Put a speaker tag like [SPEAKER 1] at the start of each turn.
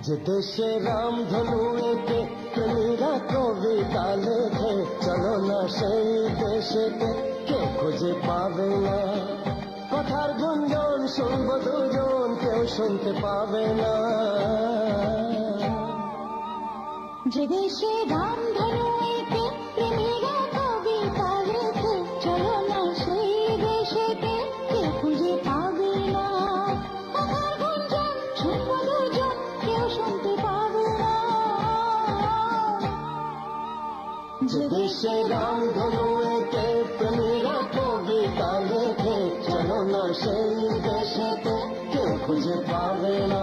[SPEAKER 1] যে দেশে রামধনু এঁকে প্রেমীরা কবিতা লেখে, চলো না সেই দেশেতে, কেউ খুঁজে পাবে না। কথার গুঞ্জন শুনবো দুজন, কেউ শুনতে পাবে না।
[SPEAKER 2] যে দেশে রামধনু এঁকে প্রেমীরা কবিতা লেখে, চলো না সেই দেশেতে, কেউ খুঁজে পাবে না। কথার গুঞ্জন শুনবো দুজন, কেউ শুনতে পাবে না।
[SPEAKER 1] যে দেশে রামধনু এঁকে প্রেমীরা কবিতা লেখে, চলো না সেই দেশেতে, কেউ খুঁজে পাবে না।